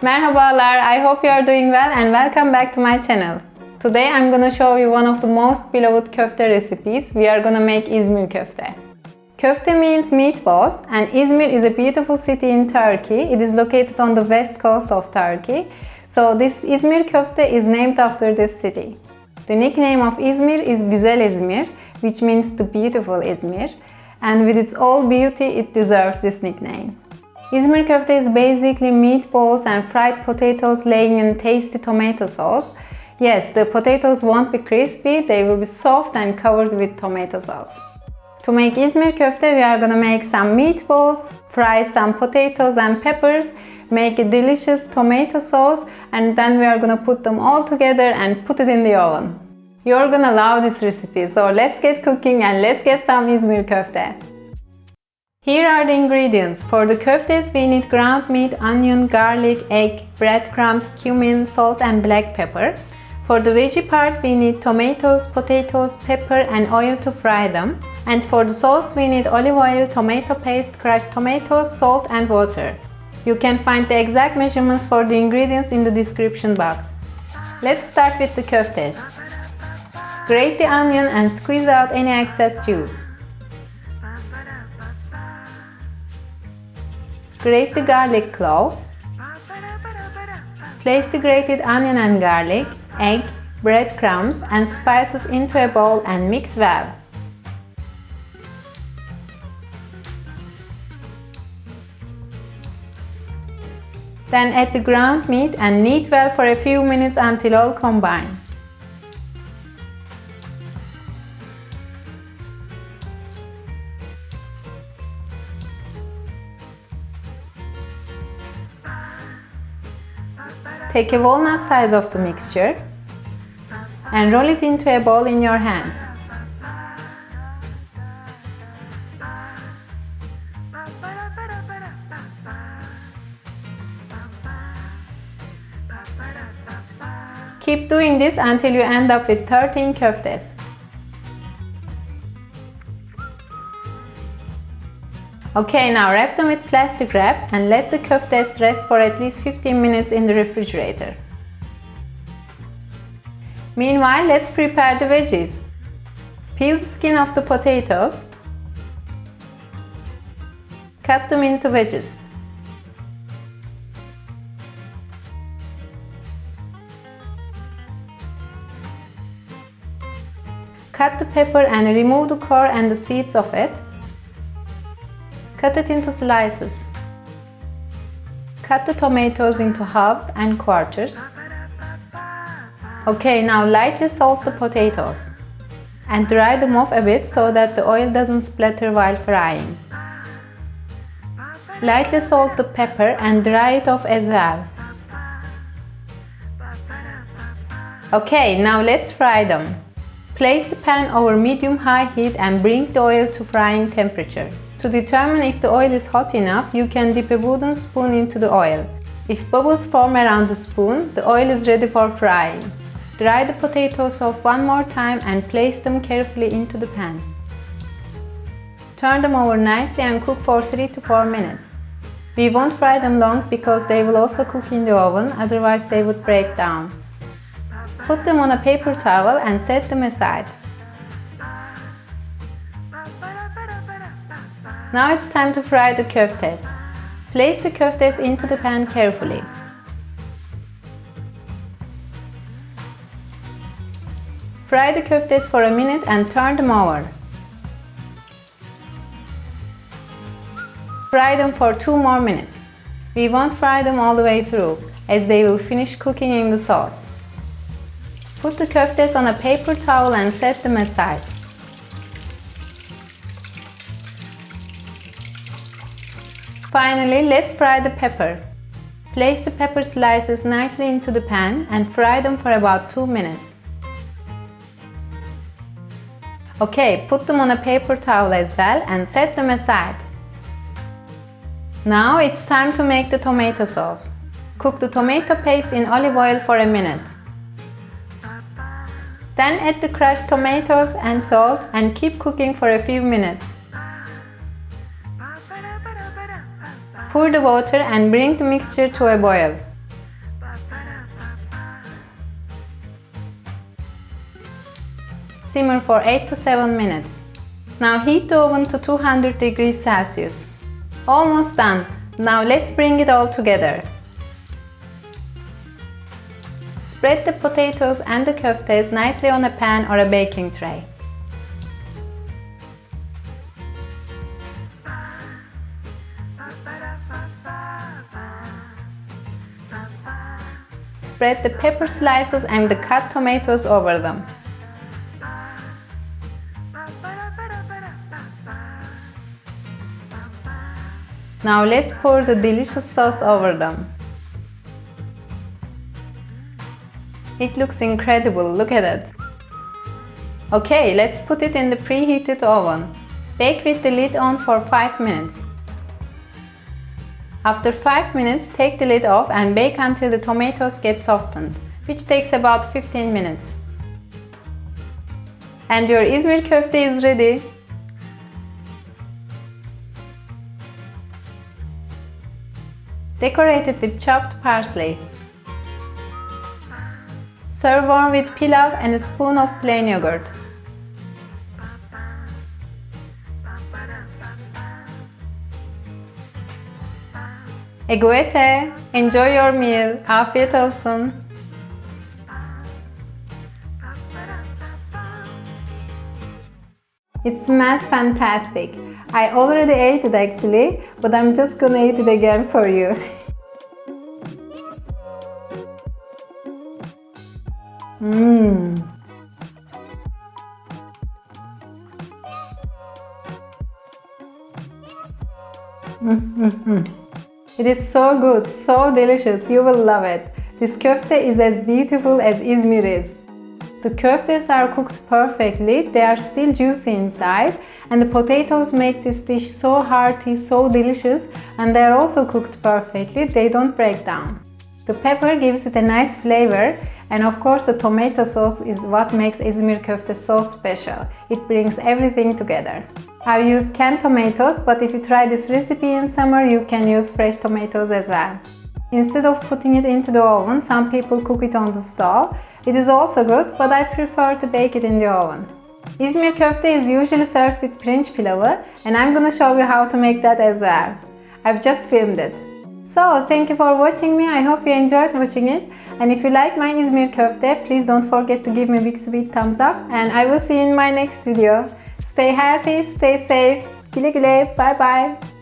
Merhabalar, I hope you are doing well and welcome back to my channel. Today I'm gonna show you one of the most beloved köfte recipes. We are gonna make İzmir Köfte. Köfte means meatballs and İzmir is a beautiful city in Turkey. It is located on the west coast of Turkey. So this İzmirKöfte is named after this city. The nickname of İzmir is Güzel İzmir, which means the beautiful İzmir. And with its all beauty, it deserves this nickname. İzmirKöfte is basically meatballs and fried potatoes laying in tasty tomato sauce. Yes, the potatoes won't be crispy, they will be soft and covered with tomato sauce. To make İzmirKöfte, we are gonna make some meatballs, fry some potatoes and peppers, make a delicious tomato sauce, and then we are gonna put them all together and put it in the oven. You're gonna love this recipe, so let's get cooking and let's get some İzmirKöfte. Here are the ingredients. For the köftes we need ground meat, onion, garlic, egg, breadcrumbs, cumin, salt and black pepper. For the veggie part we need tomatoes, potatoes, pepper and oil to fry them. And for the sauce we need olive oil, tomato paste, crushed tomatoes, salt and water. You can find the exact measurements for the ingredients in the description box. Let's start with the köftes. Grate the onion and squeeze out any excess juice. Grate the garlic clove. Place the grated onion and garlic, egg, breadcrumbs and spices into a bowl and mix well. Then add the ground meat and knead well for a few minutes until all combine. Take a walnut size of the mixture and roll it into a ball in your hands. Keep doing this until you end up with 13 köftes. Okay, now wrap them with plastic wrap and let the köftes rest for at least 15 minutes in the refrigerator. Meanwhile, let's prepare the veggies. Peel the skin of the potatoes. Cut them into wedges. Cut the pepper and remove the core and the seeds of it. Cut it into slices. Cut the tomatoes into halves and quarters. Okay, now lightly salt the potatoes and dry them off a bit so that the oil doesn't splatter while frying. Lightly salt the pepper and dry it off as well. Okay, now let's fry them. Place the pan over medium-high heat and bring the oil to frying temperature. To determine if the oil is hot enough, you can dip a wooden spoon into the oil. If bubbles form around the spoon, the oil is ready for frying. Dry the potatoes off one more time and place them carefully into the pan. Turn them over nicely and cook for 3 to 4 minutes. We won't fry them long because they will also cook in the oven, otherwise they would break down. Put them on a paper towel and set them aside. Now it's time to fry the köftes. Place the köftes into the pan carefully. Fry the köftes for a minute and turn them over. Fry them for 2 more minutes. We won't fry them all the way through, as they will finish cooking in the sauce. Put the köftes on a paper towel and set them aside. Finally, let's fry the pepper. Place the pepper slices nicely into the pan and fry them for about 2 minutes. Okay, put them on a paper towel as well and set them aside. Now it's time to make the tomato sauce. Cook the tomato paste in olive oil for a minute. Then add the crushed tomatoes and salt and keep cooking for a few minutes. Pour the water and bring the mixture to a boil. Simmer for 8 to 7 minutes. Now heat the oven to 200 degrees Celsius. Almost done. Now let's bring it all together. Spread the potatoes and the köftes nicely on a pan or a baking tray. Spread the pepper slices and the cut tomatoes over them. Now let's pour the delicious sauce over them. It looks incredible, look at it. Okay, let's put it in the preheated oven. Bake with the lid on for 5 minutes. After 5 minutes, take the lid off and bake until the tomatoes get softened, which takes about 15 minutes. And your İzmir Köfte is ready. Decorate it with chopped parsley. Serve warm with pilaf and a spoon of plain yogurt. Eguete! Enjoy your meal. Afiyet olsun. It smells fantastic. I already ate it actually, but I'm just gonna eat it again for you. It is so good, so delicious, you will love it. This köfte is as beautiful as İzmir is. The köftes are cooked perfectly, they are still juicy inside, and the potatoes make this dish so hearty, so delicious, and they are also cooked perfectly, they don't break down. The pepper gives it a nice flavor, and of course the tomato sauce is what makes İzmirKöfte so special. It brings everything together. I've used canned tomatoes, but if you try this recipe in summer, you can use fresh tomatoes as well. Instead of putting it into the oven, some people cook it on the stove. It is also good, but I prefer to bake it in the oven. İzmirKöfte is usually served with pirinç pilavı, and I'm gonna show you how to make that as well. I've just filmed it. So, thank you for watching me, I hope you enjoyed watching it. And if you like my İzmirKöfte, please don't forget to give me a big sweet thumbs up, and I will see you in my next video. Stay healthy, stay safe. Güle güle, bye bye.